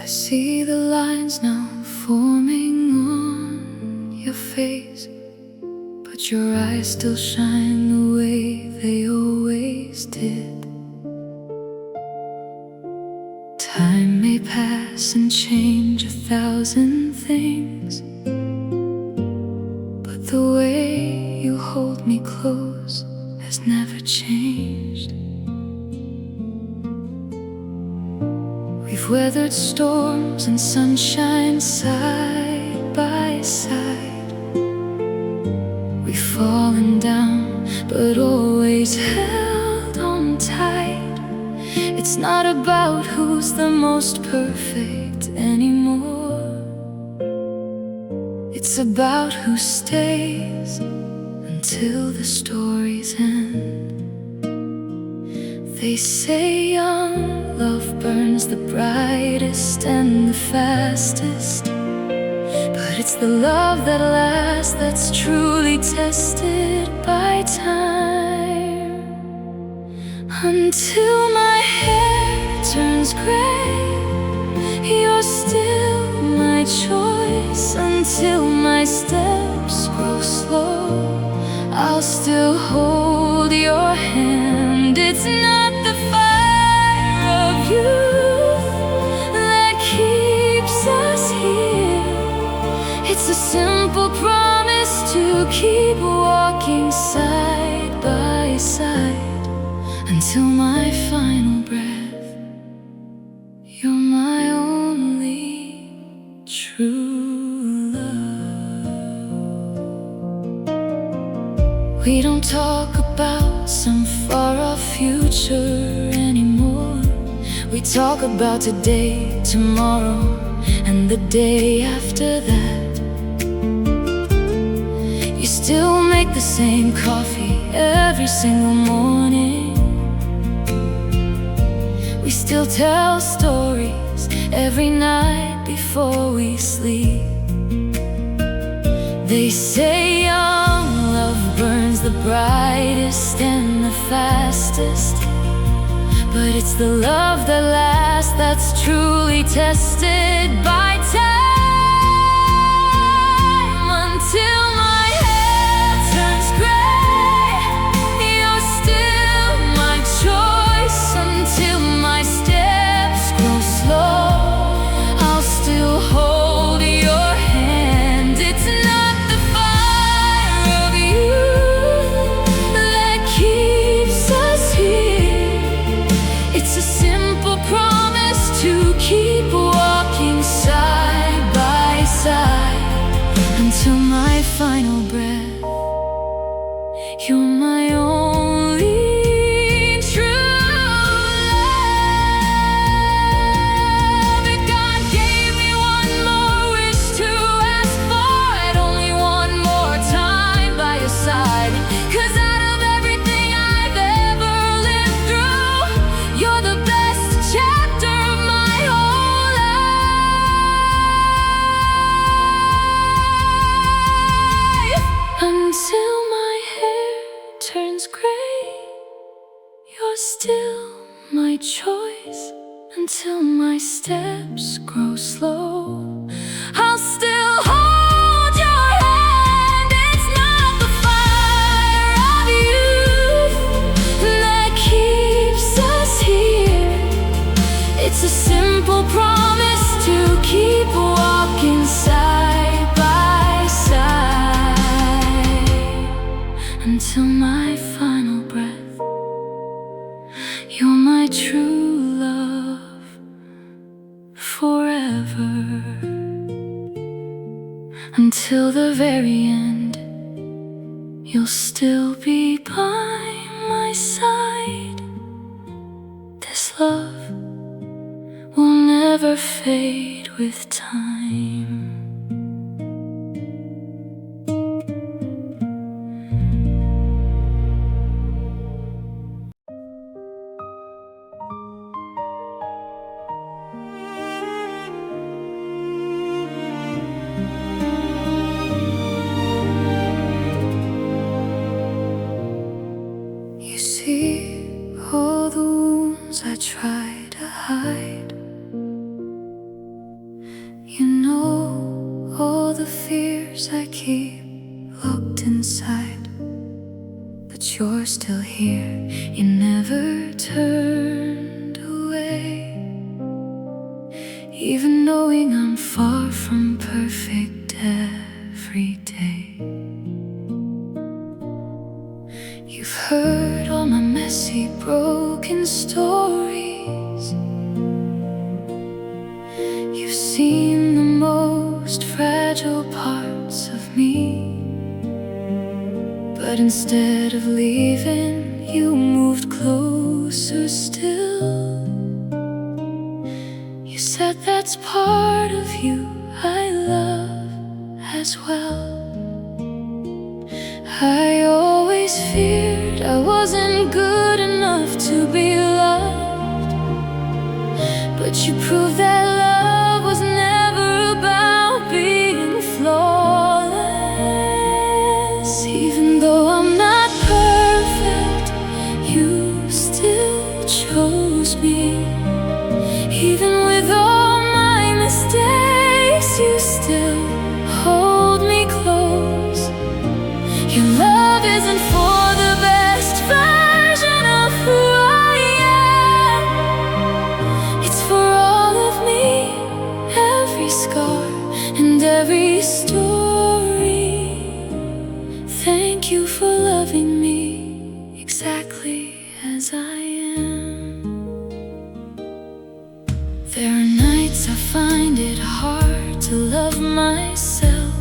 see the lines now forming on your face, but your eyes still shine the way they always did. Time may pass and change 1,000 things, but the way you hold me close has never changed. We've weathered storms and sunshine side by side. We've fallen down, but always held on tight. It's not about who's the most perfect anymore. It's about who stays until the story's end. They say young love burns the brightest and the fastest, but it's the love that lasts that's truly tested by time. Until my hair turns gray, you're still my choice. Until my steps grow slow, I'll still hold your hand. It's not the fire of youth that keeps us here. It's a simple promise to keep walking side by side until my final breath. You're my only true love. We don't talk about some far-off future anymore. We talk about today, tomorrow, and the day after that. You still make the same coffee every single morning. We still tell stories every night before we sleep. They say young love burns the brightest and the fastest, but it's the love that lasts that's truly tested by time. Until my hair turns gray, you're still my choice. Until my steps grow slow, I'll still hold your hand. It's not the fire of youth that keeps us here. It's a simple promise to keep walking side by side until my final breath. You're my only true love. If God gave me one more wish to ask for, I'd only want more time by your side. 'Cause out of everything I've ever lived through, you're the best chapter of my whole life. Until my hair turns gray, you're still my choice. Until my steps grow slow, I'll still hold your hand. It's not the fire of youth that keeps us here. It's a simple promise to keep walking side by side until my final breath. You're my true love forever. Until the very end, you'll still be by my side. This love will never fade with time. You see all the wounds I try to hide, the fears I keep locked inside, but you're still here, you never turned away. Even knowing I'm far from perfect every day. You've heard all my messy, broken stories. You've seen the most fragile parts of me. But instead of leaving, you moved closer still. You said that's part of you I love as well. I always feared I wasn't good enough to be loved, but you proved that love was never about being flawless. Even though I'm not perfect, you still chose me. Even with all my mistakes, you still hold me close. Your love isn't for the best version of who I am. It's for all of me, every scar and every story. Thank you for loving me exactly as I am. There are nights I find it hard to love myself,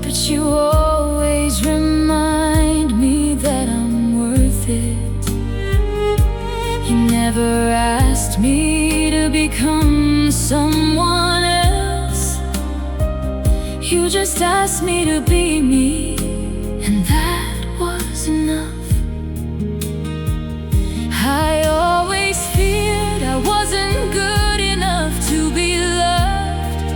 but you always remind me that I'm worth it. You never asked me to become someone else. You just asked me to be me, and that was enough. I always feared I wasn't good enough to be loved,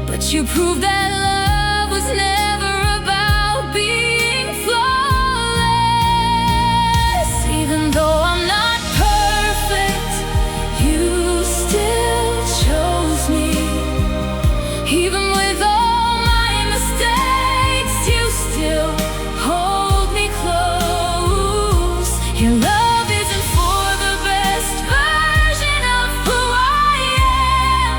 but you proved that love was never about being flawless. Even though I'm not perfect, you still chose me. Even with all my mistakes, you still hold me close. Your love isn't for the best version of who I am.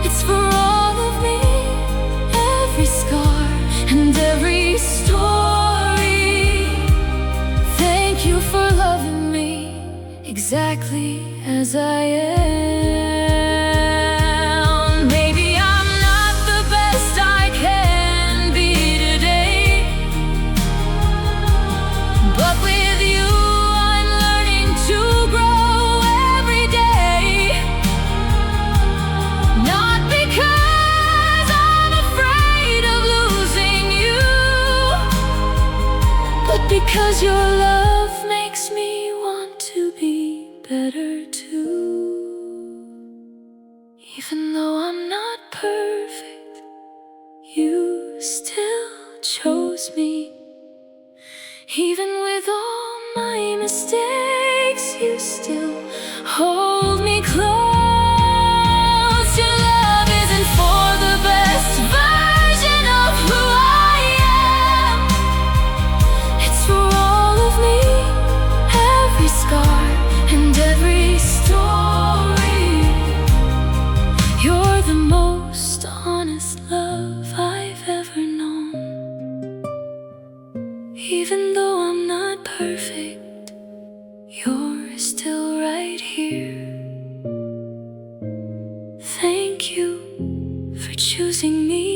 It's for all of me, every scar and every story. Thank you for loving me exactly as I am. Maybe I'm not the best I can be today, but with you I'm learning to grow every day. Not because I'm afraid of losing you, but because your love makes me want to be better too. Even though I'm not perfect, you still chose me. Even with all my mistakes, you still hold me close. Your love isn't for the best version of who I am. It's for all of me, every scar and every story. You're the most honest love I've ever known. Even though I'm not perfect, you're still right here. Thank you for choosing me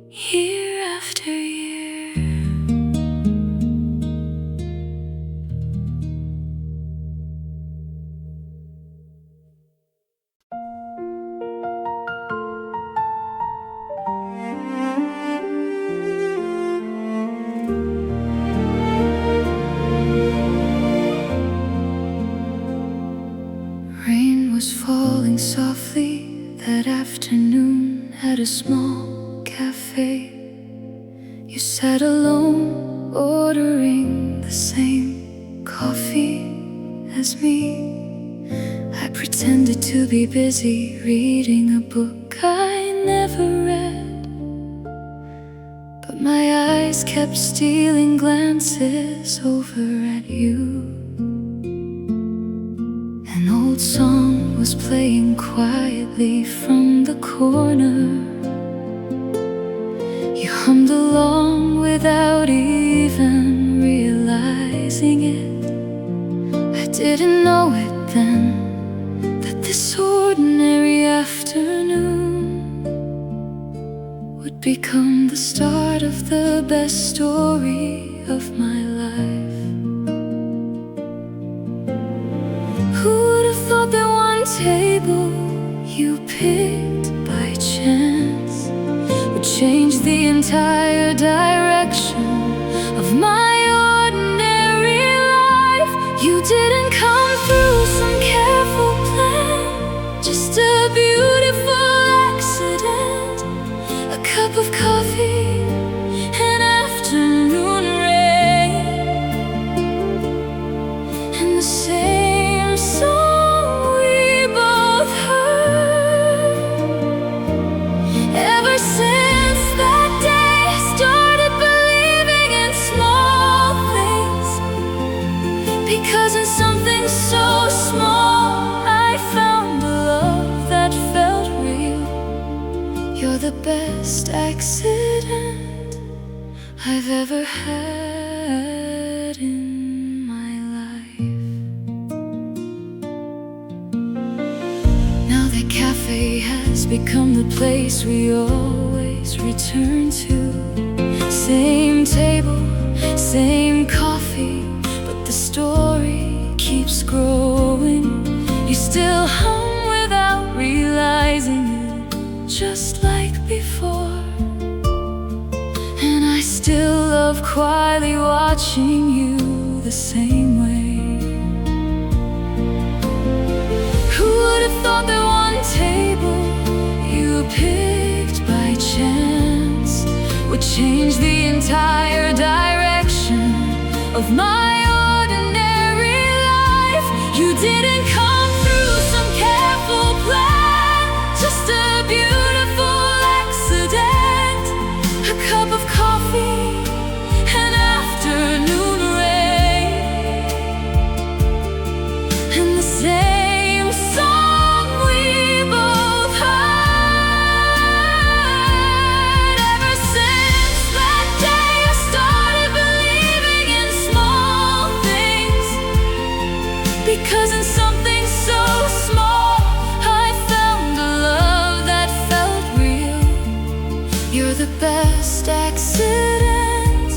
year after year. Rain was falling softly that afternoon at a small cafe. You sat alone, ordering the same coffee as me. I pretended pretended to be busy reading a book I never read, but my eyes kept stealing glances over at you. An old song was playing quietly from the corner. You hummed along without even realizing it. I didn't know it then, that this ordinary afternoon would become the start of the best story of my life. Who would have thought that one table you picked by chance would change the entire direction of my ordinary life? You didn't come through some careful plan, just a beautiful accident. A cup of coffee, an afternoon rain, and the same song we both heard. Ever since that day, I started believing in small things, because in something so small I found a love that felt real. You're the best accident I've ever had in my life. Now that Café has become the place we always return to. Same table, same coffee, but the story keeps growing. You still hum without realizing it, just like before. And I still love quietly watching you the same way. Who would have thought that one table you picked by chance would change the entire direction of my ordinary life? You didn't come through some careful plan, just a beautiful accident. A cup of coffee, an afternoon rain, and the same song we both heard. Ever since that day, I started believing in small things, because in something so small I found a love that felt real. You're the best accident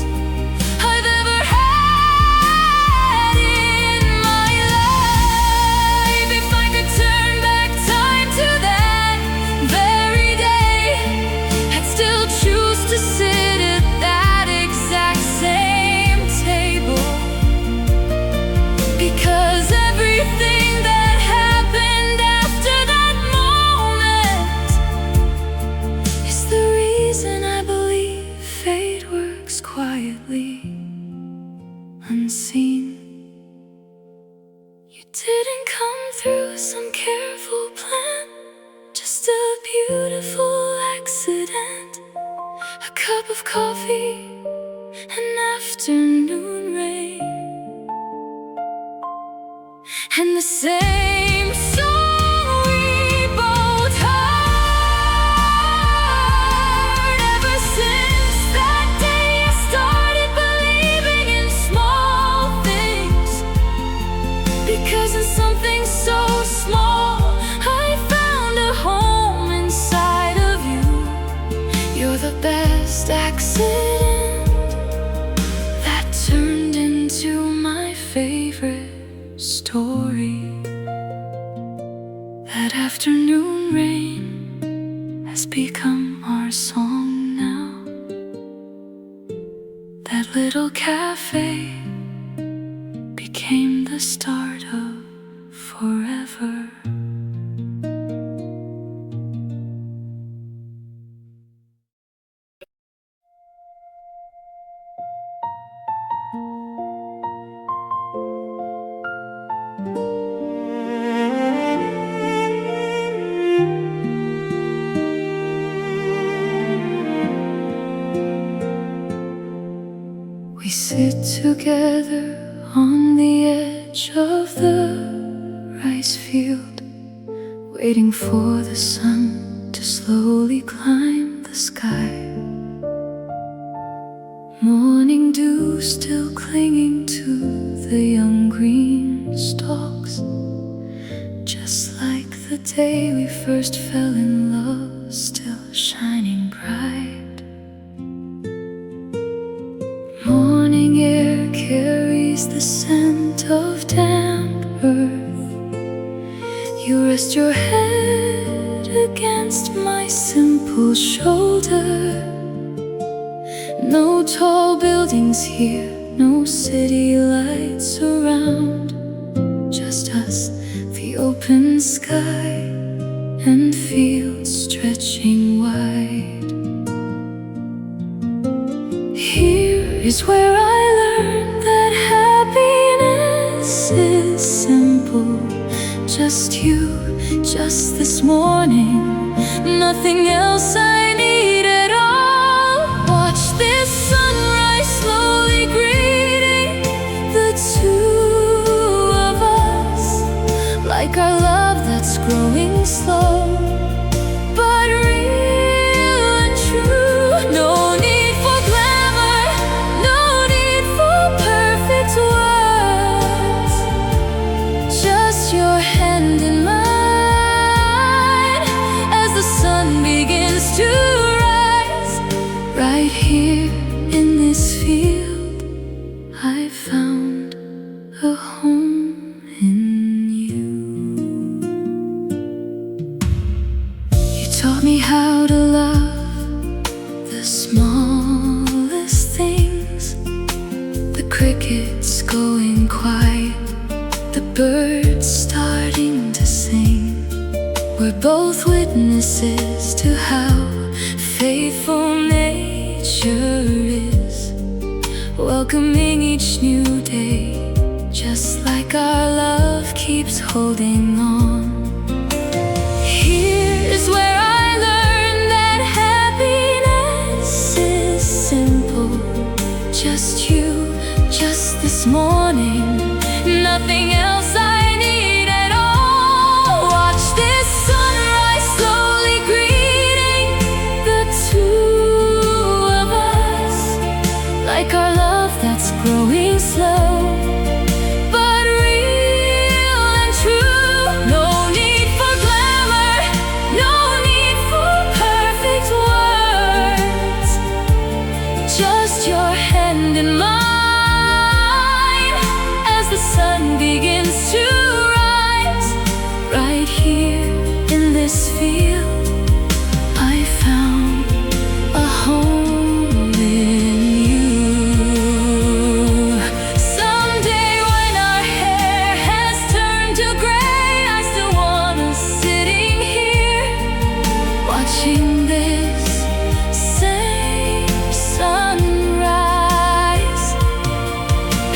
I've ever had in my life. If I could turn back time to that very day, I'd still choose to sit at that exact same table, because everything that happened after that moment is the reason I believe fate works quietly, unseen. You didn't come through some careful plan, just a beautiful accident. A cup of coffee, an afternoon rain, and the same song we both heard. Ever since that day, I started believing in small things, because in something so small I found a home inside of you. You're the best accident that turned into my favorite story. That afternoon rain has become our song now. That little cafe became the start of forever. together on the edge of the rice field, waiting for the sun to slowly climb the sky. Morning dew still clinging to the young green stalks, just like the day we first fell in love, still shining bright. Morning air carries the scent of damp earth. You rest your head against my simple shoulder. No tall buildings here, no city lights around, just us, the open sky, and fields stretching wide. Here is where I learned that happiness is simple. Just you, just this morning, nothing else I need at all. Watch this sunrise slowly greeting the two of us, like our love that's growing slow, but real and true. No need for glamour, no need for perfect words, just your hand in mine as the sun begins to rise. Right here in this field, I found a home in you. You taught me how to love the smallest things, the crickets going quiet, the birds starting to sing. We're both witnesses to how faithful nature is, welcoming each new day, just like our love keeps holding on. Here's where I learned that happiness is simple. Just you, just this morning, nothing else I need at all. Watch this sunrise slowly greeting the two of us, like our love that's growing slow, but real and true. No need for glamour, no need for perfect words, just your hand in mine as the sun begins to rise. Right here in this field, I found a home in you. Someday when our hair has turned to gray, I still want us sitting here, watching this same sunrise.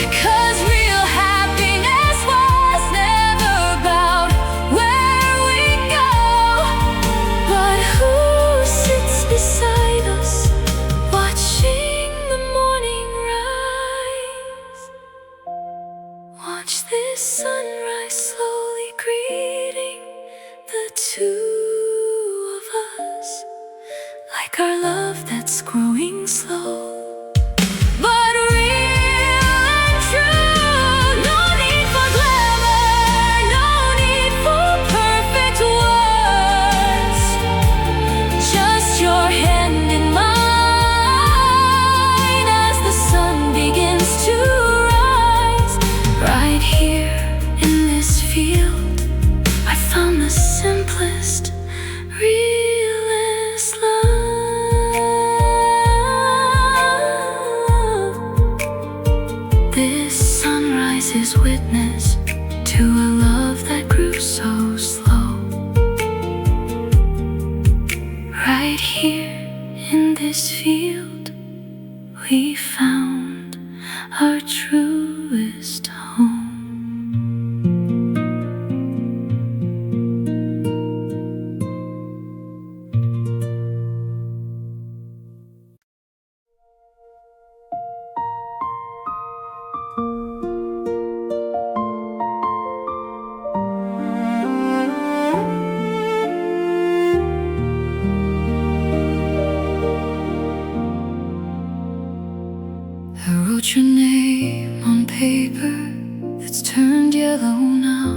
Because real happiness was never about where we go, but who sits beside us, watching the morning rise. Watch this sunrise slowly greeting the two of us, like our love that's growing slow, but real and true. No need for glamour, no need for perfect words, just your hand in mine as the sun begins to rise. Right here in this field, I found the simplest, realest love. This sunrise is witness to a love that grew so slow. Right here in this field, we found our truest home. it's turned yellow now.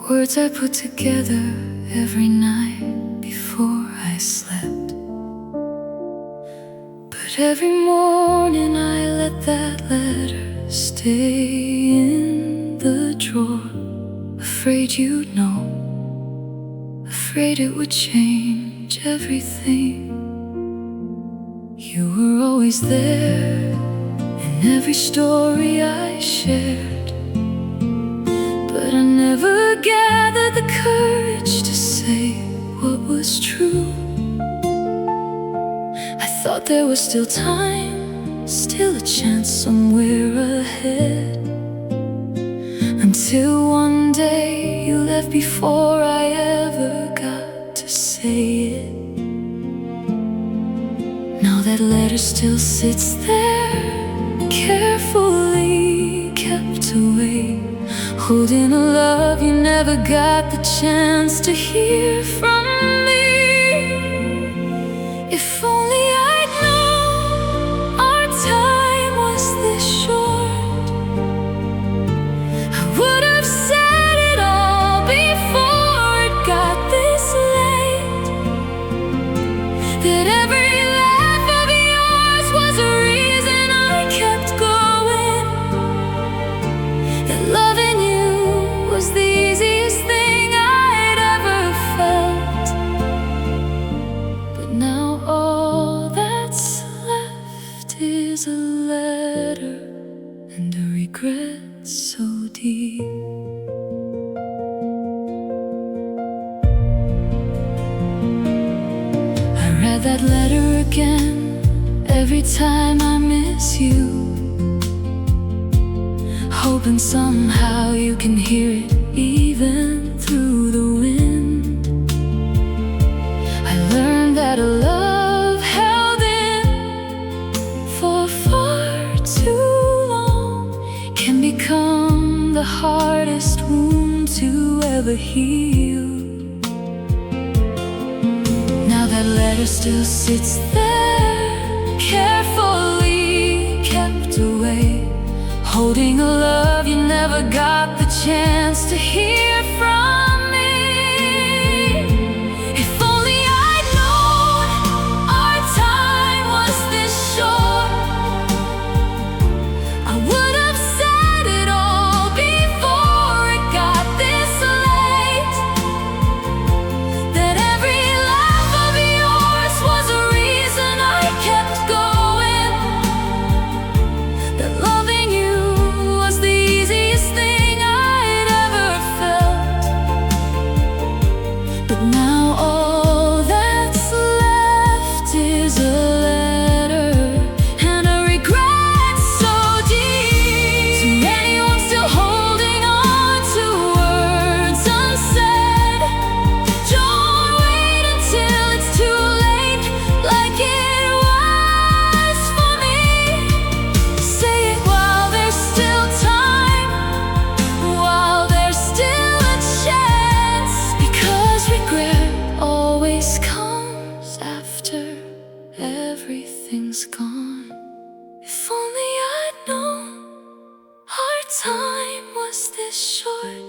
Words I put together every night before I slept. But every morning I let that letter stay in the drawer. Afraid you'd know, afraid it would change everything. You were always there in every story I shared, but I never gathered the courage to say what was true. I thought there was still time, still a chance somewhere ahead, until one day you left before I ever got to say it. Now that letter still sits there, carefully kept away, holding a love you never got the chance to hear from me. If only I'd known our time was this short, I would have said it all before it got this late. That every laugh of yours was a reason I kept going. That loving you was the easiest thing I'd ever felt. But now all that's left is a letter and a regret so deep. I read that letter again every time I miss you, hoping somehow you can hear it even through the wind. I learned that a love held in for far too long can become the hardest wound to ever heal. Now that letter still sits there, carefully kept away, holding a love you never got the chance to hear from me. If only I'd known our time was this short, I would have said it all before it got this late. That every laugh of yours was a reason I kept going. That loving you was the easiest thing I'd ever felt. But now all that's left is a letter and a regret so deep. To anyone still holding on to words unsaid, don't wait until it's too late like it was for me. Say it while there's still time, while there's still a chance, because regret always comes after everything's gone. If only I'd known our time was this short,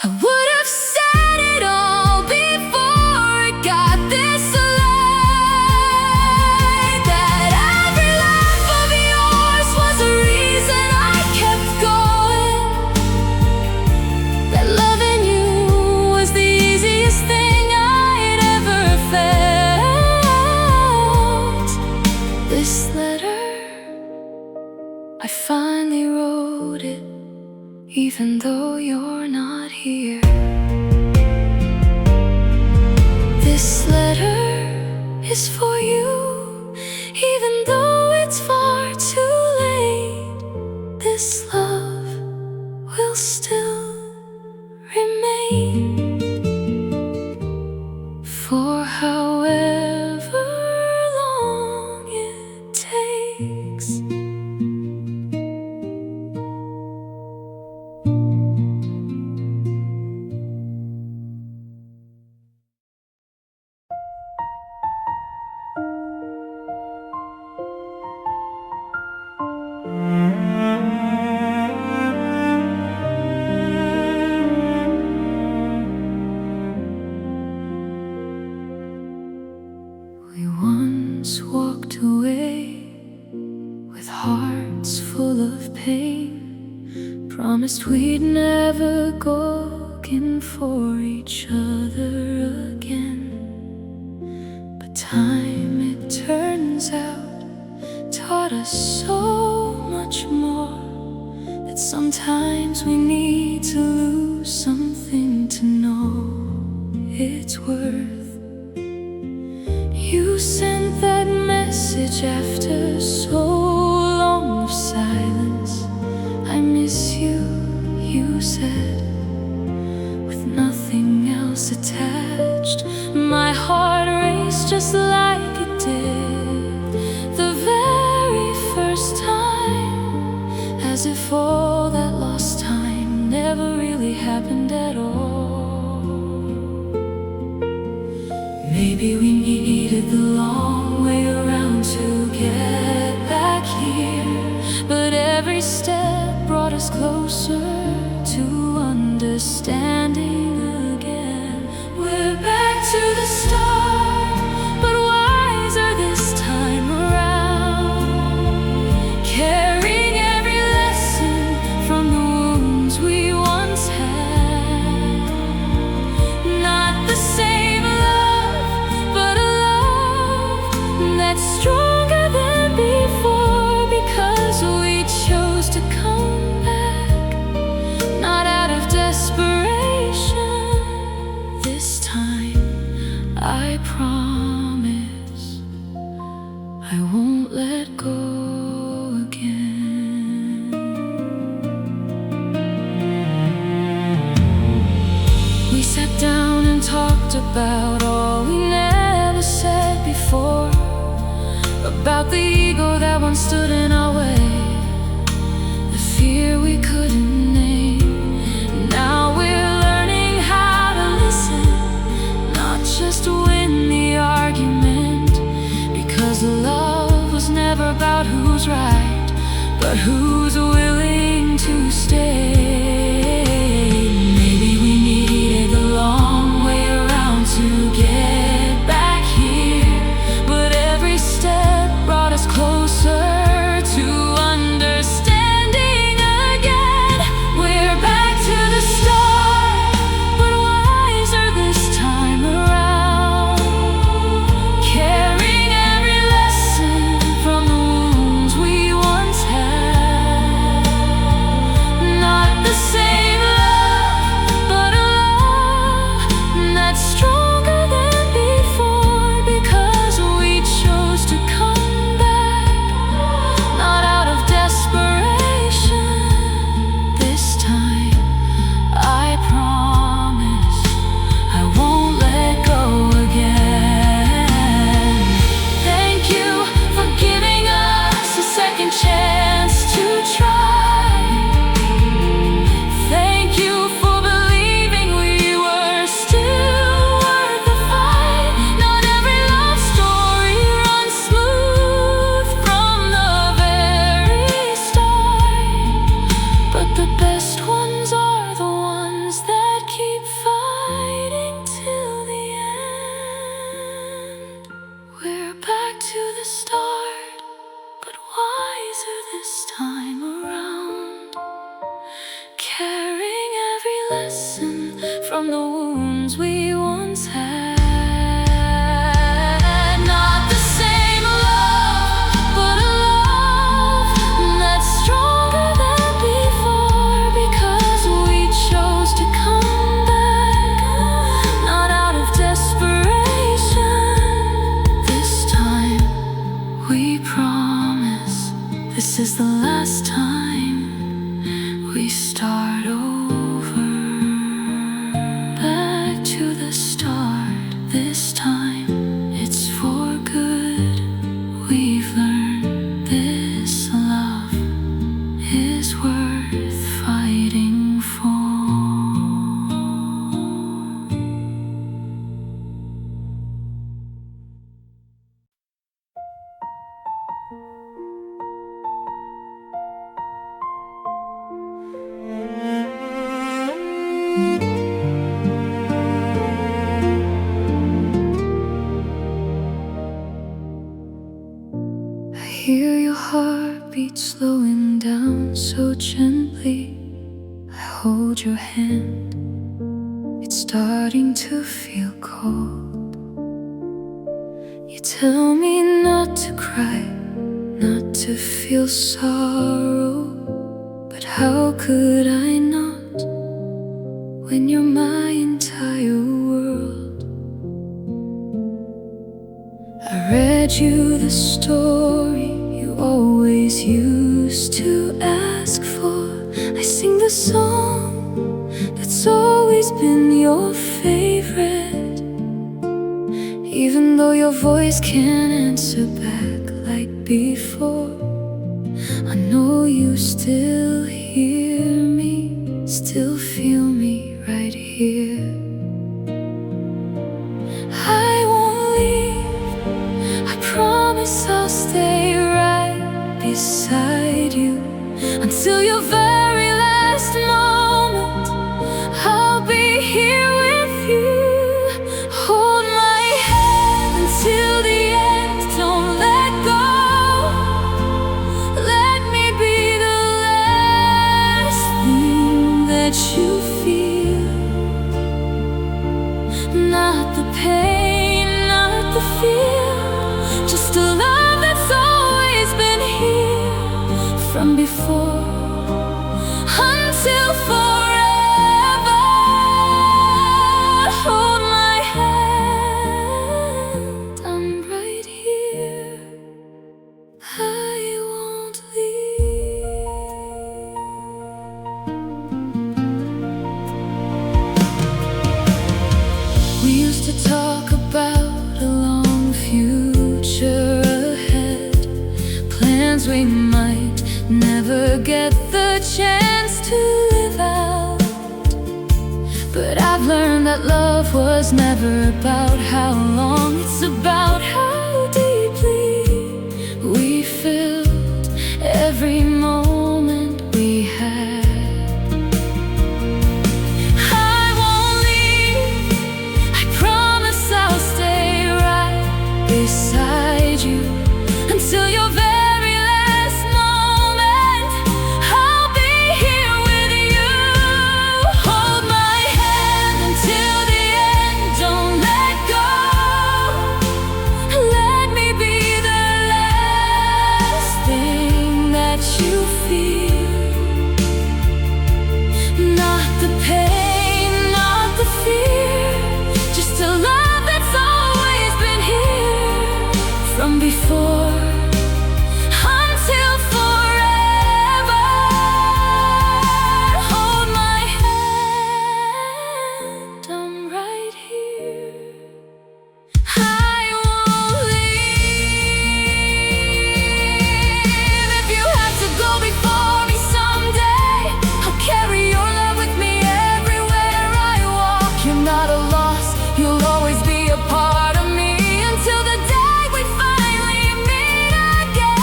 I would have said it all before it got this late. That every laugh of yours was a reason I kept going. That loving you was the easiest thing I'd ever felt. This letter, I finally wrote it, even though you're not here. This letter is for you, even though it's far too late. This love will still remain for however long it takes. We once walked away with hearts full of pain, promised we'd never go looking for each other again. But time, it turns out, taught us so much more, that sometimes we need to lose something to know its worth. You sent that message after so long of silence. I miss you, you said, with nothing else attached. My heart raced just like it did the very first time, as if all that lost time never really happened at all. Maybe we needed the long way around to get back here, but every step brought us closer to understanding again. We're back to the start, but wiser this time around, carrying every lesson from the wounds we once had. Not the same love, but a love that's stronger than before, because we chose to come back, not out of desperation. This time, I promise I won't let go again. We sat down and talked about all we never said before, about the ego that once stood in our way, the fear we couldn't name. Now we're learning how to listen, not just to win the argument, because love was never about who's right, but who's willing to stay. Maybe we needed the long way around to get back here, but every step brought us closer to understanding again. We're back to the start, but wiser this time around, carrying every lesson from the wounds we once had. Not the same love, but a love that's stronger than before, because we chose to come back, not out of desperation. This time, I promise I won't let go again. Thank you for giving us a second chance to try. Thank you for believing we were still worth the fight. Not every love story runs smooth from the very start, but the best ones are the ones that keep fighting till the end. We're back to the start, but wiser this time around, carrying every lesson from the wounds we once had. Not the same love, but a love that's stronger than before, because we chose to come back, not out of desperation. This time, we promise this is the last time we start over. Back to the start. This time, it's for good. We've learned this love is worth fighting for. I hear your heartbeat slowing down so gently. I hold your hand, it's starting to feel cold. You tell me not to cry, not to feel sorrow. But how could I not, when you're my entire world? I read you the story you always used to ask for. I sing the song that's always been your favorite, even though your voice can't answer back like before. I know you still hear me, still feel me right here. I won't leave, I promise I'll stay right beside you until your very last moment. I'll be here with you. Hold my hand until the end, don't let go. Let me be the last thing that you feel. Not the pain, not the fear, just a love that's always been here from before until forever. Hold my hand, I'm right here. I won't leave. We used to talk about a long future ahead, plans we might never get the chance to live out. But I've learned that love was never about how long, it's about how deeply we filled every moment we had. I won't leave, I promise I'll stay right beside you until your very last moment. I'll be here with you. Hold my hand until the end, don't let go. Let me be the last thing that you feel. Not the pain, not the fear, just a love that's always been here from before until forever. Hold my hand, I'm right here. I won't leave. If you have to go before me someday, I'll carry your love with me everywhere I walk. You're not a loss, you'll always be a part of me until the day we finally meet again.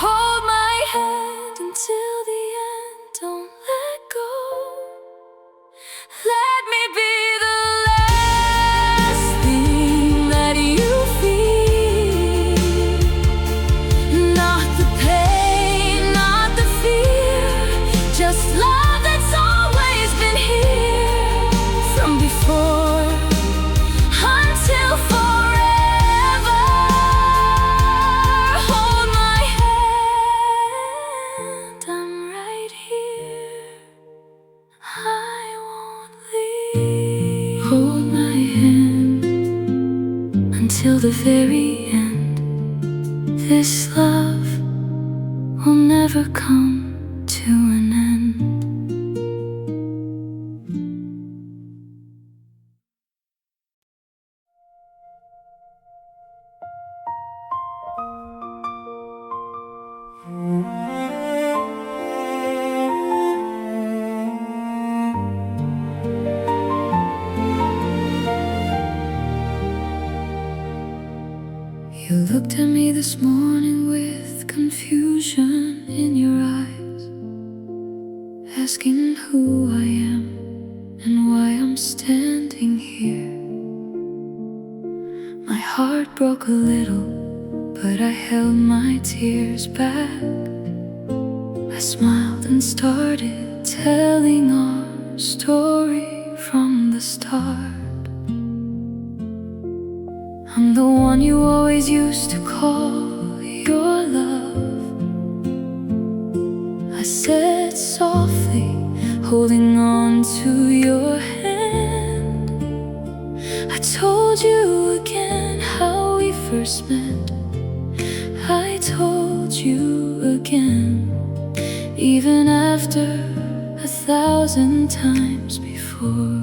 Hold my hand until the end, don't let go. Let me be the last thing that you feel. Not the pain, not the fear, just love that's always been here from before until forever. Hold my hand, I'm right here. I won't leave. Hold my hand until the very end. This love will never come to an end. You looked at me this morning with confusion in your eyes. asking who I am and why I'm standing here. My heart broke a little, but I held my tears back. I smiled and started telling our story from the start. I'm the one you always used to call your love, I said softly, holding on to your hand. I told you again how we first met. I told you again, even after 1,000 times before.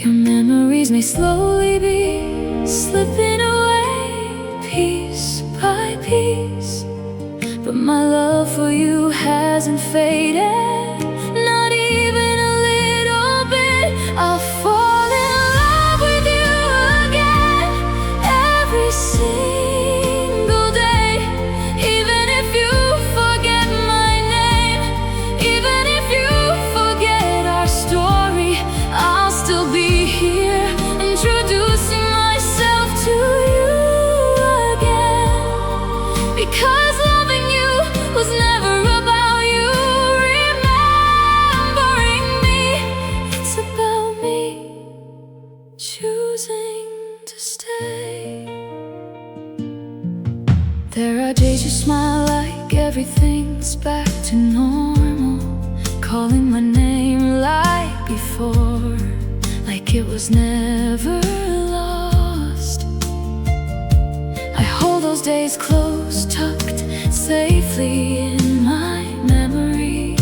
Your memories may slowly be slipping away, piece by piece, but my love for you hasn't faded, not even a little bit. I'll fall in love with you again every single day, even if you forget my name, even if you forget our story. I'll still be here, introducing myself to you again, because loving you was never about you remembering me. It's about me choosing to stay. There are days you smile like everything's back to normal, calling my name like before, like it was never lost. I hold those days close, tucked safely in my memory,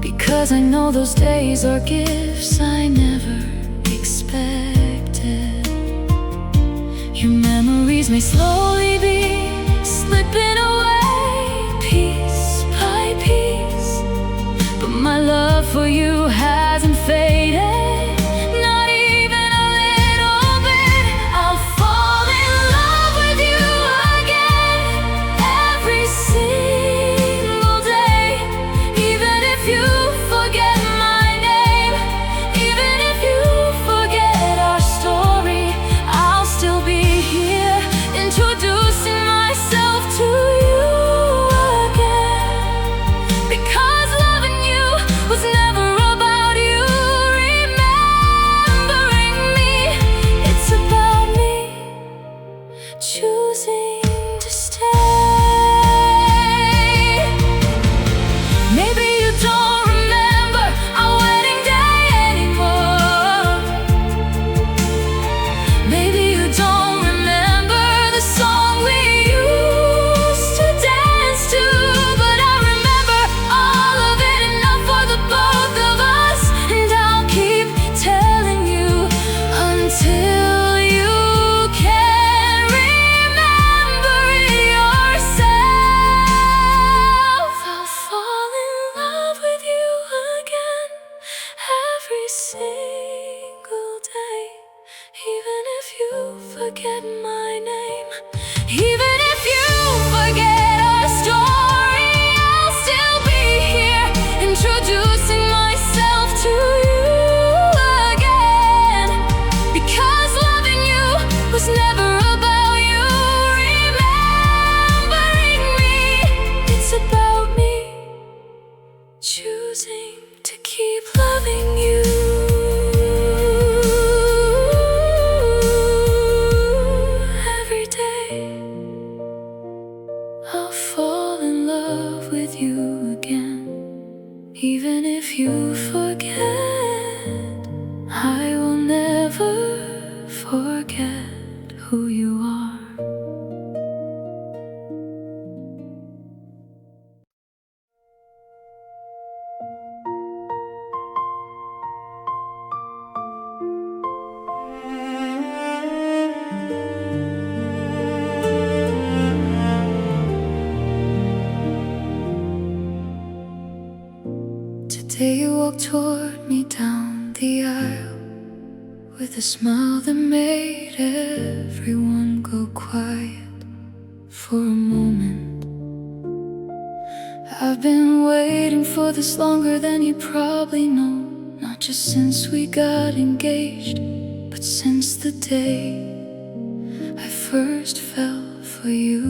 because I know those days are gifts I never expected. Your memories may slowly be slipping away, piece by piece, but my love for you hasn't faded, not even a little bit. I'll fall in love with you again every single day, even if you forget my name, even if you forget our story. I'll still be here, introducing myself to you again, because loving you was never about you remembering me. It's about me choosing to stay. Maybe you don't remember our wedding day anymore. Maybe you don't remember the song we used to dance to, but I remember all of it, enough for the both of us. And I'll keep telling you until you can remember it yourself. I'll fall in love with you again every single day, even if you forget my name, even if you forget our story. I'll still be here, introducing myself to you again, because loving you was never about you remembering me. It's about me choosing to keep loving you every day. I'll fall in love with you again, even if you forget. I will never forget who you are. Today you walked toward me down the aisle with a smile that made everyone go quiet for a moment. I've been waiting for this longer than you probably know. Not just since we got engaged, but since the day I first fell for you.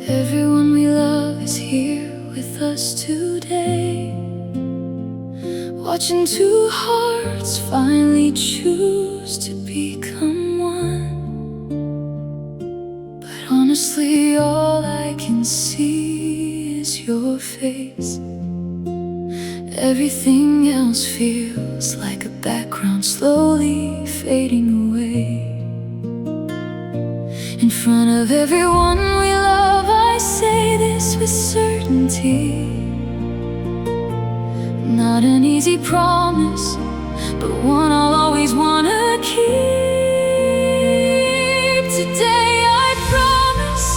Everyone we love is here with us today, watching two hearts finally choose to become one. But honestly, all I can see is your face. Everything else feels like a background slowly fading away. In front of everyone we love, I say this with certainty. Not an easy promise, but one I'll always wanna keep. Today I promise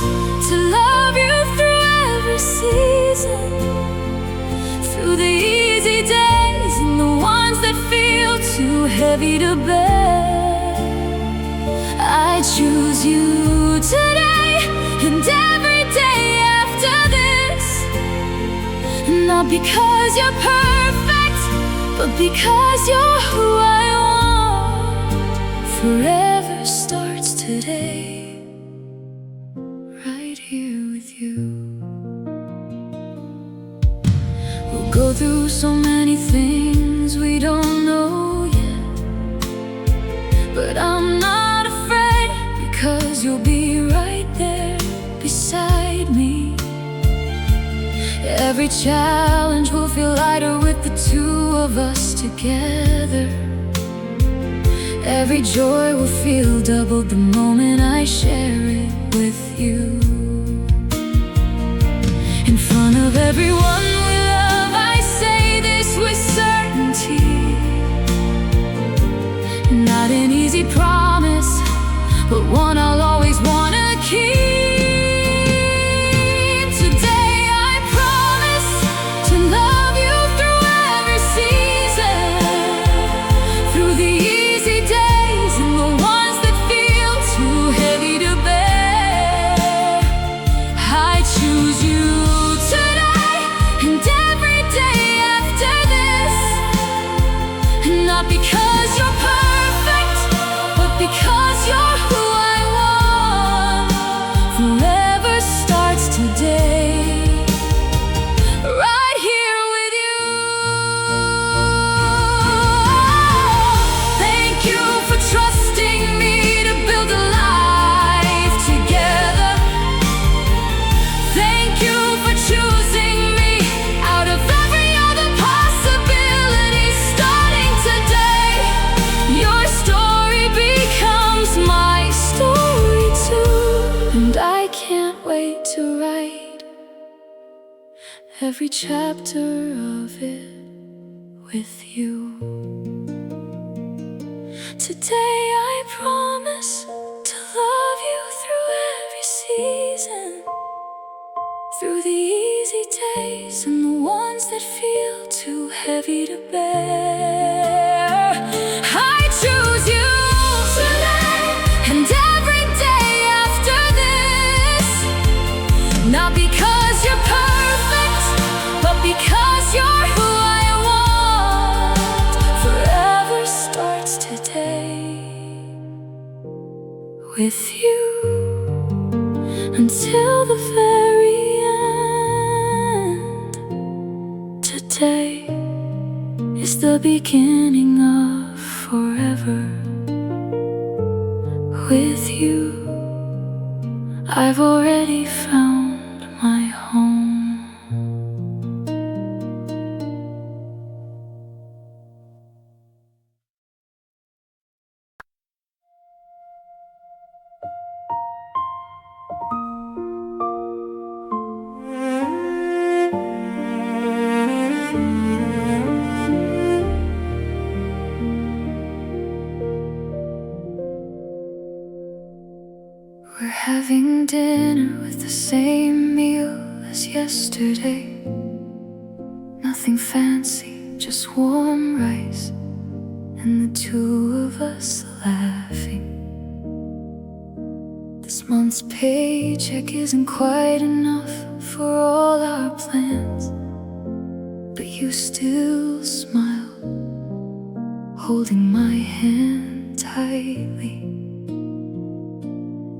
to love you through every season, through the easy days and the ones that feel too heavy to bear. I choose you today and every day after this, not because you're perfect, but because you're who I want. Forever starts today, right here with you. We'll go through so many things we don't know yet, but I'm not afraid, because you'll be right there beside me. Every challenge will feel lighter with the two of us together. Every joy will feel doubled the moment I share it with you. In front of everyone we love, I say this with certainty. Not an easy promise, but one I'll always wanna keep. Not because you're perfect, but because you're who I want. Forever starts today, right here with you. Thank you for trusting me to build a life together. Thank you for choosing me out of every other possibility. Starting today, your story becomes my story too, and I can't wait to write every chapter of it with you. Today I promise to love you through every season, through the easy days and the ones that feel too heavy to bear. I choose you today and every day after this, not because you're perfect, but because you're who I want. Forever starts today with you, until the very end. Today is the beginning of forever with you. I've already found my home. We're having dinner with the same meal as yesterday. Nothing fancy, just warm rice and the two of us laughing. The This month's paycheck isn't quite enough for all our plans, but you still smile, holding my hand tightly.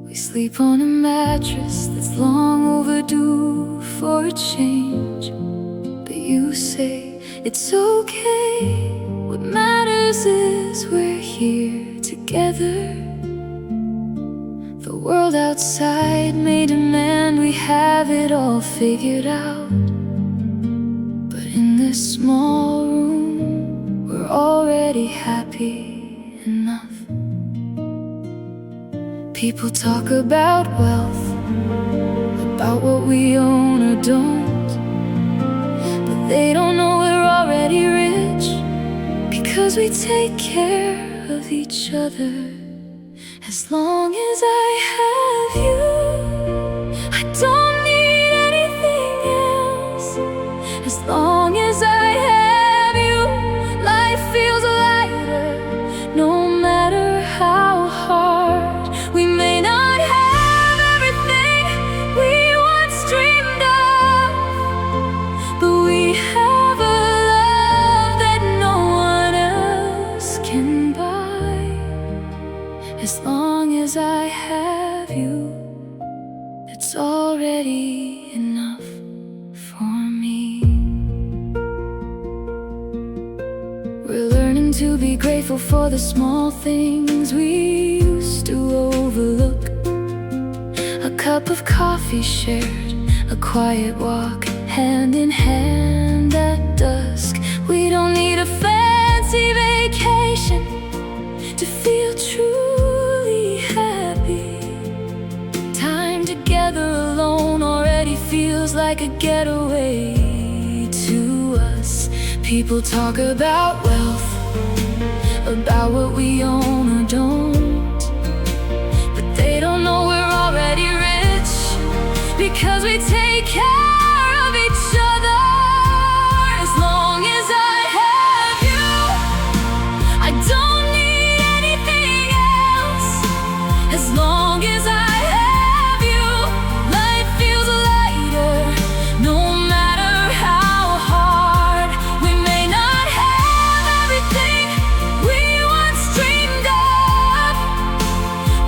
We sleep on a mattress that's long overdue for a change, but you say it's okay. What matters is we're here together. The world outside may demand we have it all figured out, but in this small room we're already happy enough. People talk about wealth, about what we own or don't, but they don't know we're already rich, because we take care of each other. As long as I have you, I don't need anything else. As long as I have you, life feels lighter. No matter how hard, we may not have everything we once dreamed of, but we have a love that no one else can buy. As long as I have you, it's already enough for me. We're learning to be grateful for the small things we used to overlook. A cup of coffee shared, a quiet walk, hand in hand at dusk. We don't need a fancy vacation to feel truly happy. Time together alone already feels like a getaway to us. People talk about wealth, about what we own or don't, but they don't know we're already rich, because we take care of each other. As long as I have you, I don't need anything else. As long as I have you, life feels lighter. No matter how hard, we may not have everything we once dreamed of,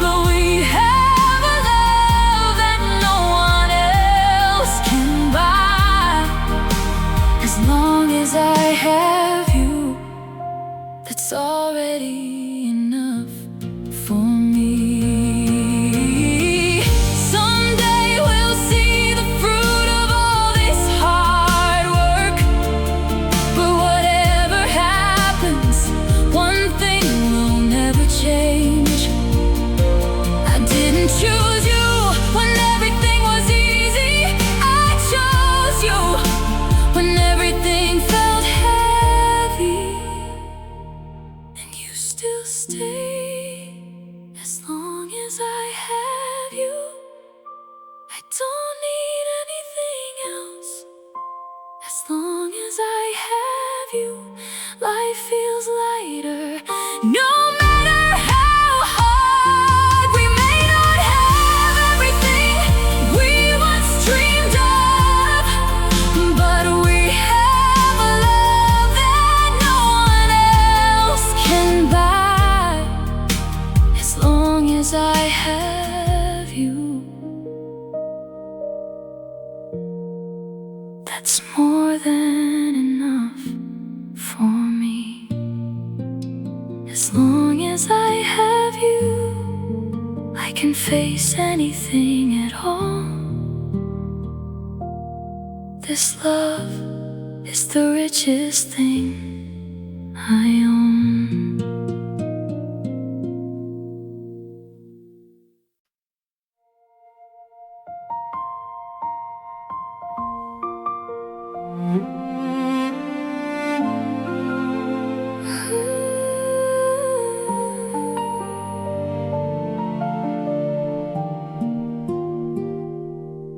but we have a love that no one else can buy. As long as I have you, that's already enough for me. Someday we'll see the fruit of all this hard work, but whatever happens, one thing will never change. I didn't choose you when everything was easy. I chose you when everything felt heavy, and you still stay. As long as I have you, I don't need anything else. As long as I have you, life feels lighter. No matter how hard, we may not have everything we once dreamed of, but we have a love that no one else can buy. As long as I have you, that's more than enough for me. As long as I have you, I can face anything at all. This love is the richest thing I own.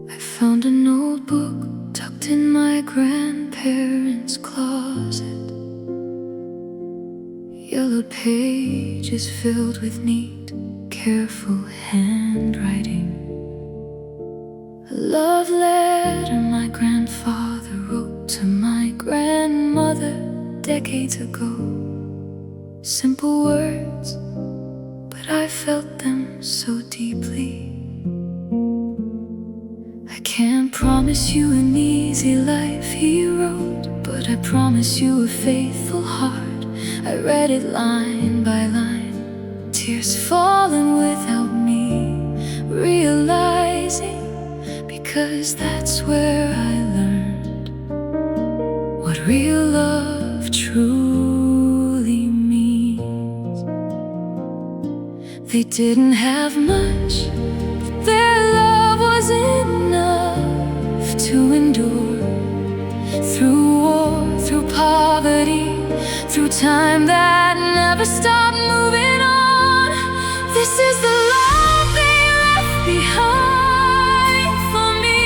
I found an old book tucked in my grandparents' closet. Yellow pages filled with neat careful handwriting. A love letter my grandfather wrote to my grandmother decades ago. Simple words, but I felt them so deeply. I can't promise you an easy life, he wrote, but I promise you a faithful heart. I read it line by line, tears falling without me realizing, because that's where I learned what real love truly means. They didn't have much, but their love was enough to endure. Through war, through poverty, through time that never stopped moving on. This is the love they left behind for me.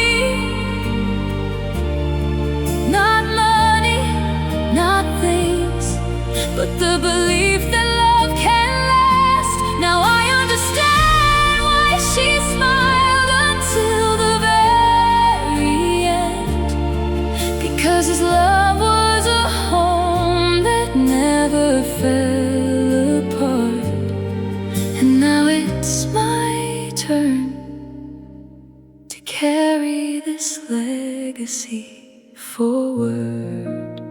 Not money, not things, but the belief that love can last. Now I understand why she smiled until the very end, because his love was a home that never fell apart. And now it's my turn to carry this legacy forward.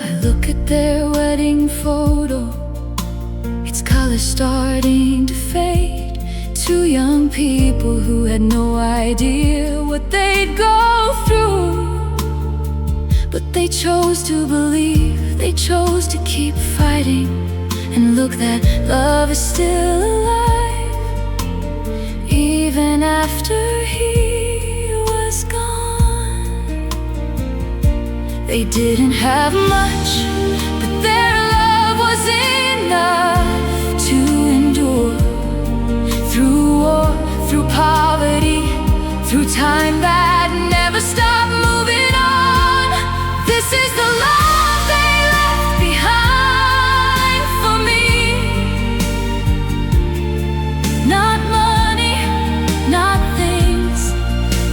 I look at their wedding photo, its color starting to fade. Two young people who had no idea what they'd go through, but they chose to believe, they chose to keep fighting. And look, that love is still alive, even after he was gone. They didn't have much, but their love was enough to endure. Through war, through poverty, through time that never stopped moving on. This is the love they left behind for me. Not money, not things,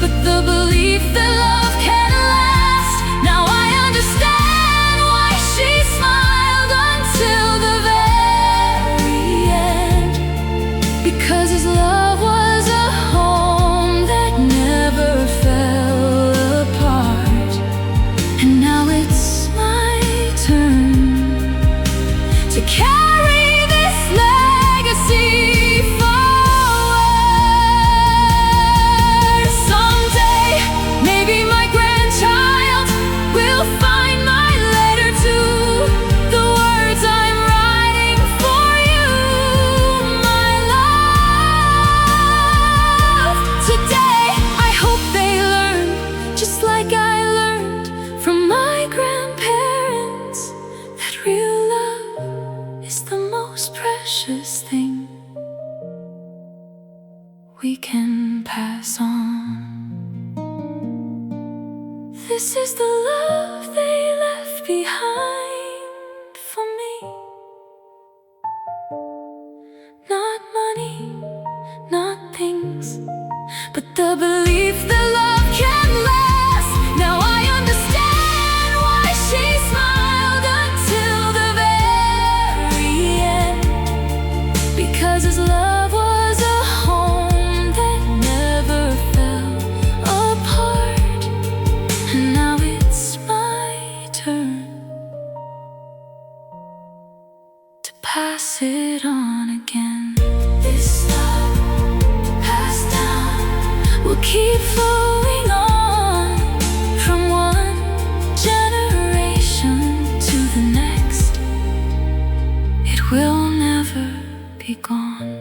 but the belief that love can last. Now I understand why she smiled until the very end, because his love was a home that never fell apart. And now it's my turn to carry this legacy forward. Someday, maybe my grandchild will find my letter too. The words I'm writing for you, my love. Today, I hope they learn, just like I learned from my grandparents, that real love is the most precious thing we can pass on. This is the love they left behind for me. Not money, not things, but the belief that love can last. Now I understand why she smiled until the very end, because his love was a home that never fell apart. And now it's my turn to pass it on again. This love passed down will keep flowing on, from one generation to the next. It will never be gone.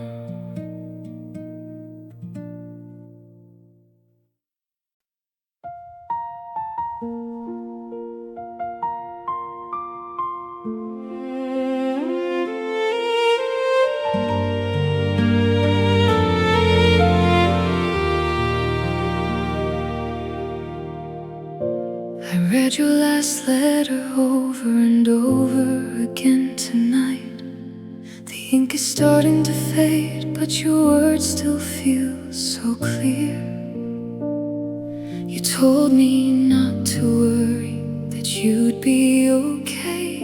I read your last letter over and over again tonight. The ink is starting to fade, but your words still feel so clear. You told me not to worry, that you'd be okay.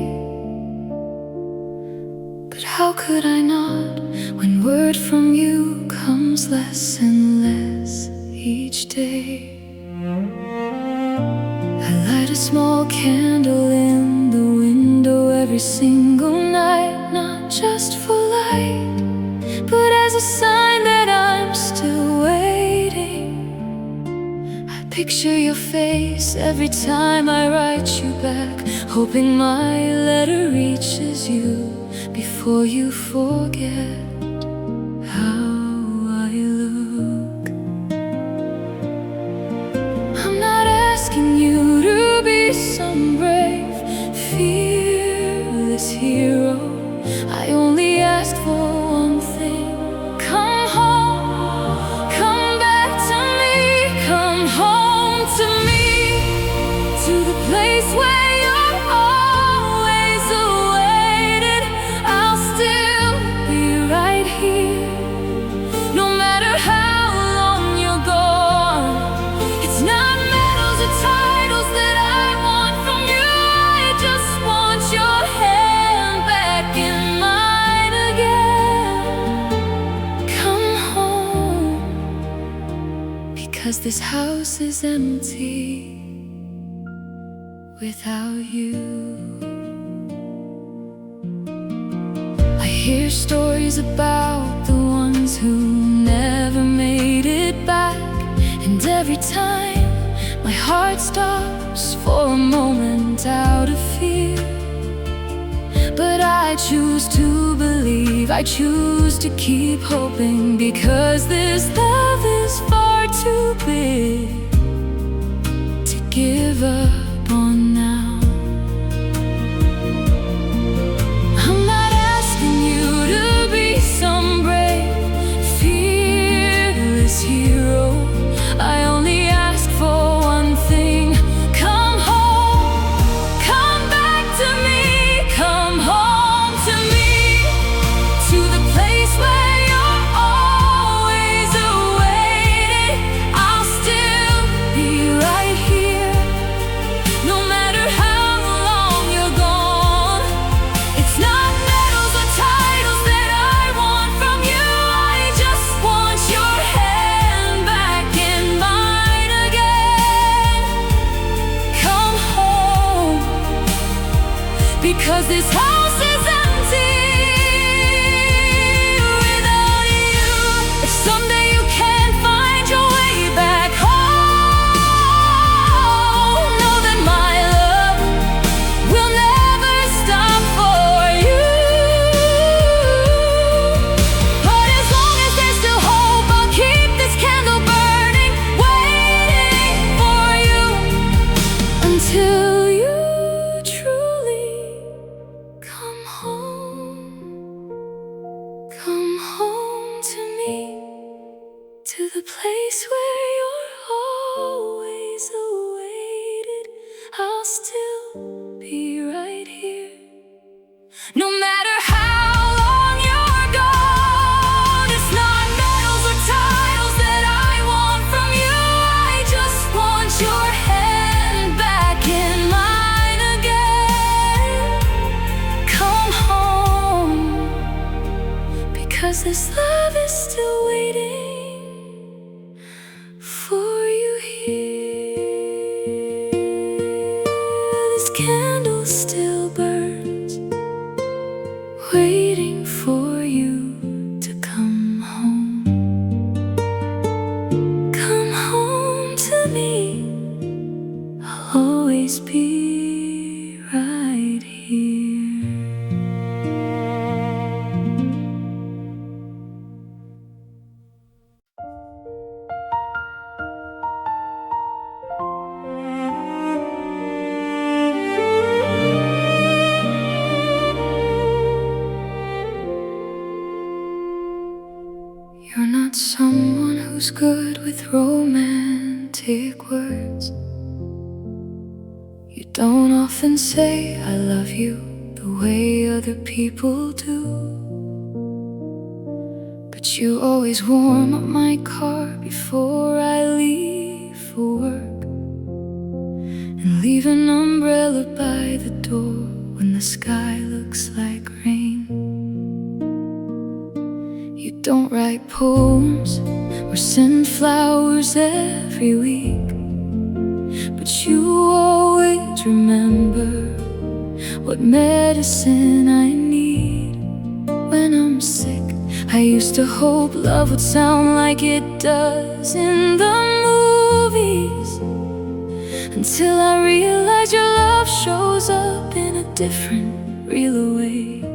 But how could I not, when word from you comes less and less each day? I light a small candle in the window every single night, not just for light, but as a sign that I'm still waiting. I picture your face every time I write you back, hoping my letter reaches you before you forget how I look. I'm not asking you to be some brave, fearless hero. I only asked for one thing: come home, come back to me, come home to me, to the place where you're always awaited. I'll still be right here, no matter how long you're gone. It's not medals or titles that I want from you, I just want your hand back in mine again. Come home, because this house is empty without you. I hear stories about the ones who never made it back, and every time my heart stops for a moment out of fear. But I choose to believe, I choose to keep hoping, because this love is far too big to give up on now. I'm not asking you to be some brave, fearless hero. I only ask for one thing: come home, come back to me, come home to me, to the place where you're always awaited. I'll still be right here, no matter how long you're gone. It's not medals or titles that I want from you, I just want your hand back in mine again. Come home, because this house is empty without you. If someday you can't find your way back home, know that my love will never stop for you. But as long as there's still hope, I'll keep this candle burning, waiting for you, until you truly come home. Come home to me, to the place where you're always awaited. I'll still be right here, no matter how long you're gone. It's not medals or titles that I want from you, I just want your hand back in mine again. Come home, because this love is still waiting for you here. This candle still burns, waiting for you to come home. Come home to me, I'll always be right here. You're not someone who's good with romantic words. You don't often say I love you the way other people do. but you always warm up my car before I leave for work, and leave an umbrella by the door when the sky looks like rain. You don't write poems or send flowers every week, but you always remember what medicine I need when I'm sick. I used to hope love would sound like it does in the movies, until I realized your love shows up in a different, real way.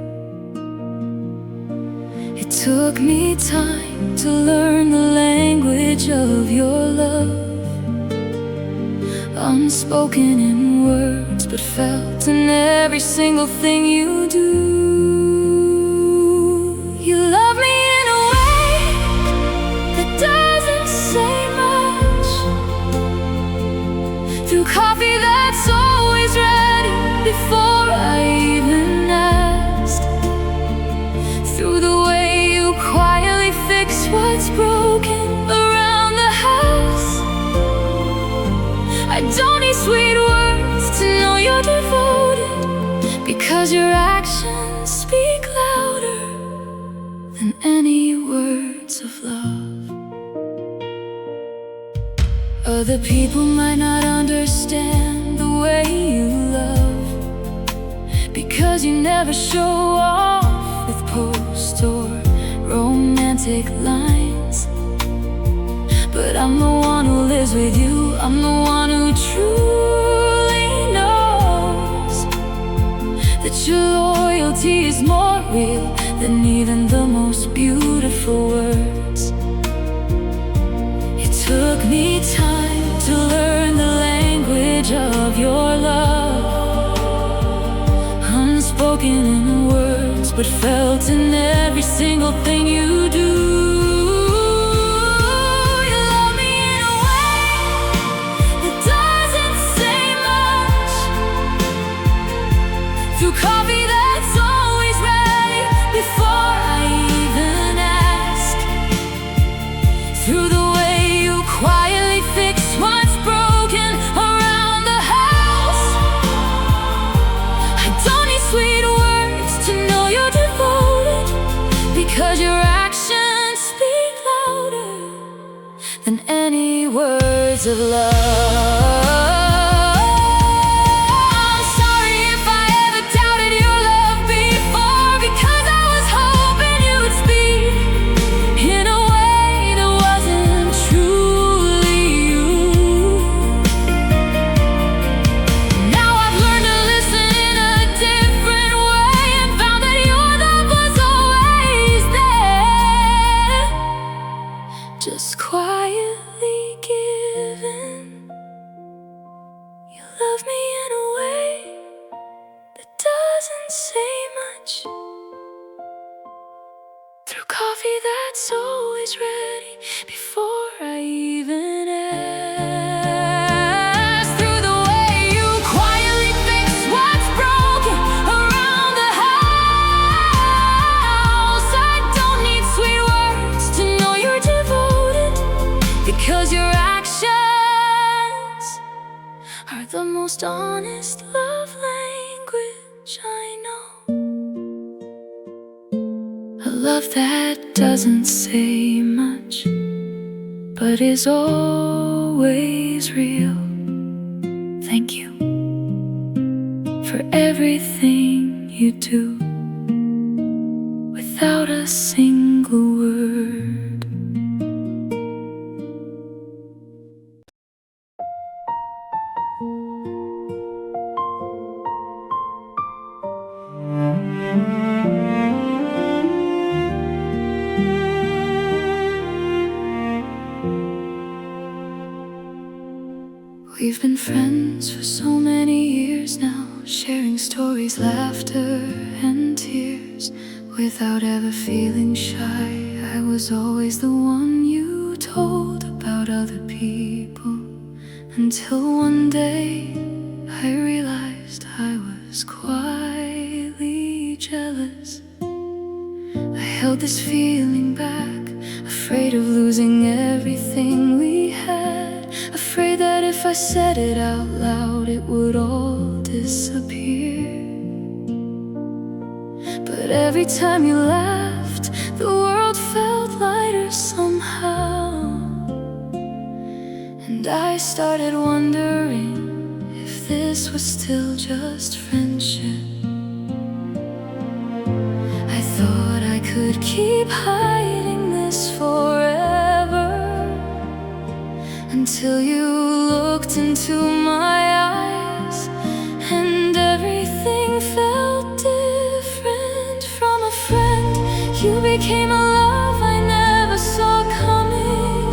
It took me time to learn the language of your love, unspoken in words, but felt in every single thing you do. You love me in a way that doesn't say much, through coffee that's always ready before I even ask, through the way you quietly fix what's broken around the house. I don't need sweet words to know you're devoted, because your actions speak louder than any words of love. Other people might not understand the way you love, because you never show off with post or romantic lines. But I'm the one who lives with you, I'm the one who truly knows that your loyalty is more real than even the most beautiful words. It took me time to learn the language of your love, unspoken in words, but felt in every single thing you do. Through coffee that's always ready before I even ask, through the way you quietly fix what's broken around the house. I don't need sweet words to know you're devoted, because your actions speak louder than any words of love. Just quietly giving. You love me in a way that doesn't say much, through coffee that's always ready before I even ask, through the way you quietly fix what's broken around the house. I don't need sweet words to know you're devoted, because your actions are the most honest love language I know. A love that doesn't say much, but is always real. Thank you for everything you do, without a single word. We've been friends for so many years now, sharing stories, laughter and tears, without ever feeling shy. I was always the one you told about other people, until one day I realized I was quietly jealous. I held this feeling back afraid of losing everything we had, afraid that if I said it out loud it would all disappear. But every time you laughed, the world felt lighter somehow. And I started wondering if this was still just friendship. I thought I could keep hiding this forever, until you looked into my eyes and everything felt different. From a friend, you became a love I never saw coming.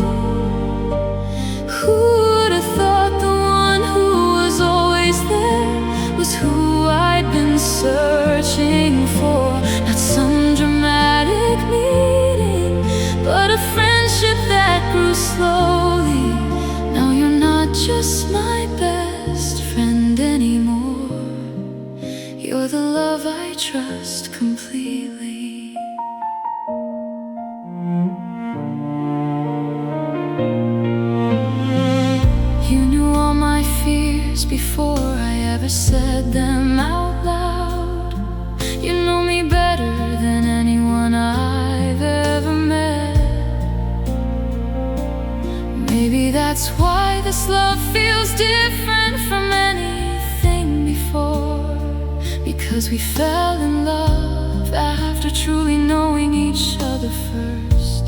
Who would have thought the one who was always there was who I'd been searching for? Not some dramatic meeting, but a friendship that grew slowly. Now you're not just my best friend anymore, you're the love I trust completely. You knew all my fears before I ever said them out loud. You know me better than anyone I've ever met. Maybe that's why this love feels different from anything before, because we fell in love after truly knowing each other first.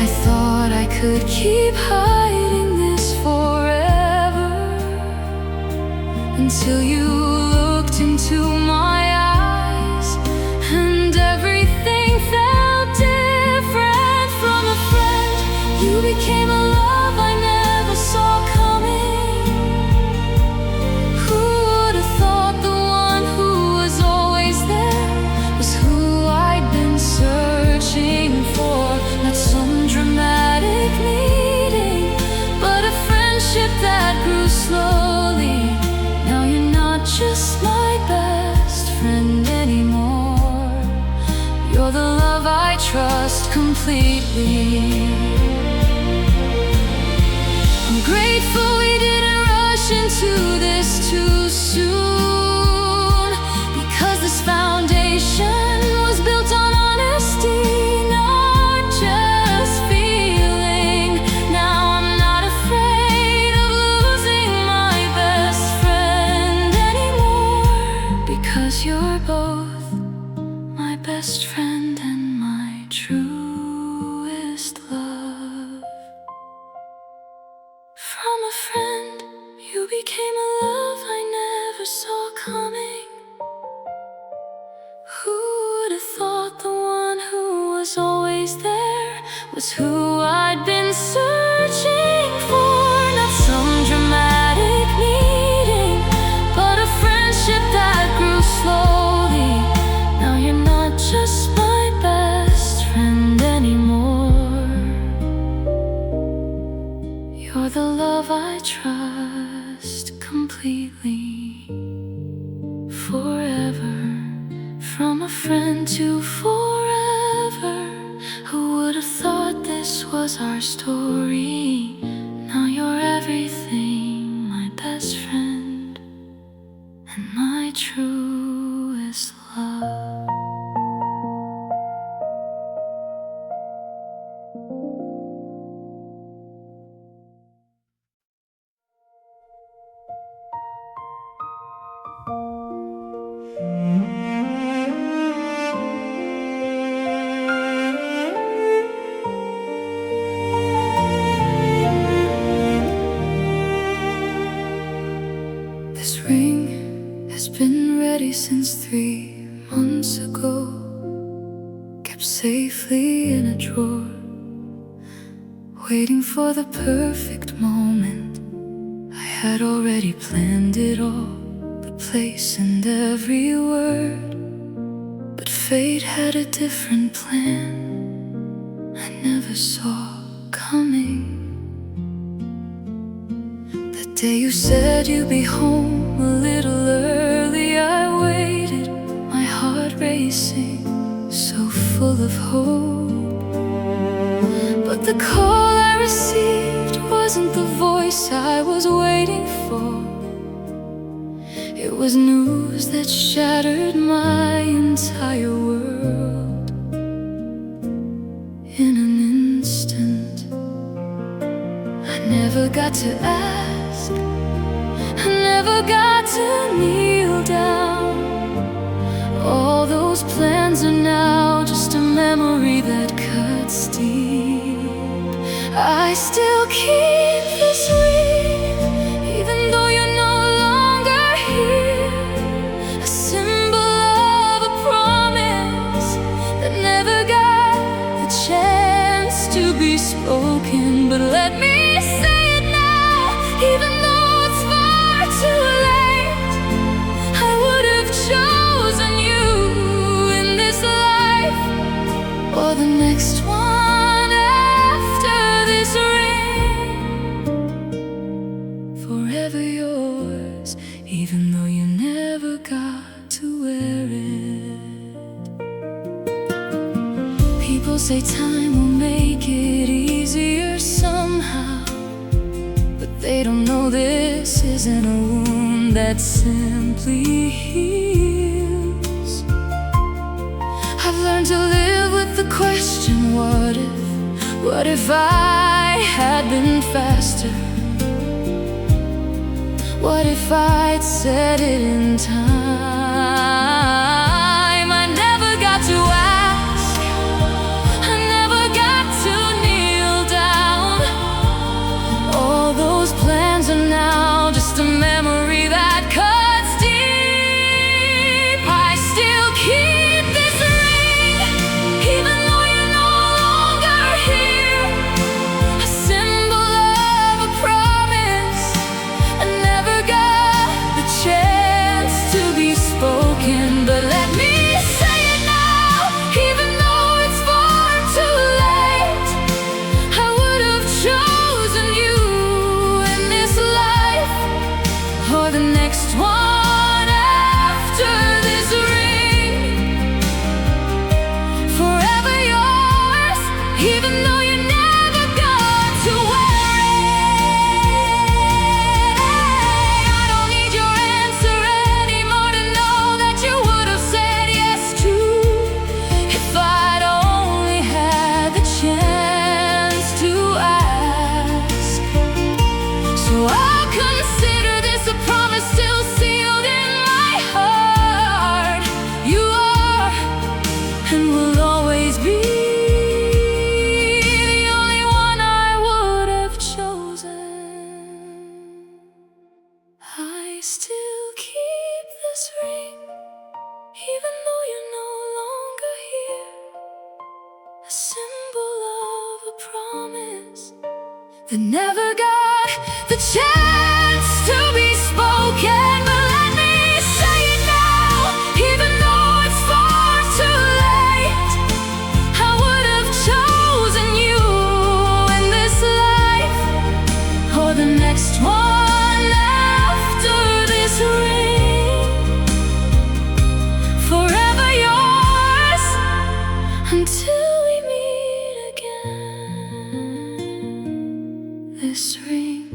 I thought I could keep hiding this forever, until you looked into my eyes and everything felt different. From a friend, you became a love I never saw coming. Who would have thought the one who was always there was who I'd been searching for? Not some dramatic meeting, but a friendship that grew slowly. Now you're not just my best friend anymore, you're the love I trust completely. I'm grateful we didn't rush into this too soon, because this foundation was built on honesty, not just feeling. Now I'm not afraid of losing my best friend anymore, because you're both my best friend and my truest love. From a friend, you became a love I never saw coming. Who would have thought the one who was always there was who I'd been searching for? Not some dramatic meeting, but a friendship that grew slowly. Now you're not just my best friend anymore, you're the love I trust completely. Forever, from a friend to forever. Who would have thought this was our story? Now you're everything, my best friend and my truest love. This ring has been ready since 3 months ago, kept safely in a drawer, waiting for the perfect moment. I had already planned it all, the place and every word, but fate had a different plan I never saw coming. The day you said you'd be home a little early, I waited, my heart racing so fast. full of hope. But the call I received wasn't the voice I was waiting for. It was news that shattered my entire world. In an instant, I never got to ask, I never got to kneel down. All those plans are now just a memory that cuts deep. I still keep this ring, even though you're no longer here. A symbol of a promise that never got the chance to be spoken. But let me say it now, even though it's far too late. I would have chosen you in this life or the next one after this ring. Forever yours, even though you never got to wear it. People say time will make it easier somehow, but they don't know this isn't a wound that simply heals. I've learned to live with the question, what if I had been faster? What if I'd said it in time? I never got to ask, I never got to kneel down. All those plans are now just a memory that cuts deep. I still keep this ring, even though you're no longer here. A symbol of a promise I never got the chance to be spoken. But let me say it now, even though it's far too late. I would have chosen you in this life or the next one after this ring. Forever yours, even though you never got to wear it. I don't need your answer anymore to know that you would have said yes to, if I'd only had the chance to ask. So I'll consider this a promise still sealed in my heart. You are and will always be the only one I would have chosen. I still keep this ring, even though you're no longer here. A symbol of a promise that never got the chance to be spoken. But let me say it now, even though it's far too late. I would have chosen you in this life or the next one after this ring. Forever yours until we meet again. This ring,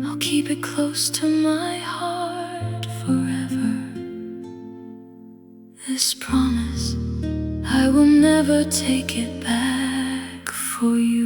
I'll keep it close to my heart forever. This promise, I will never take it back for you.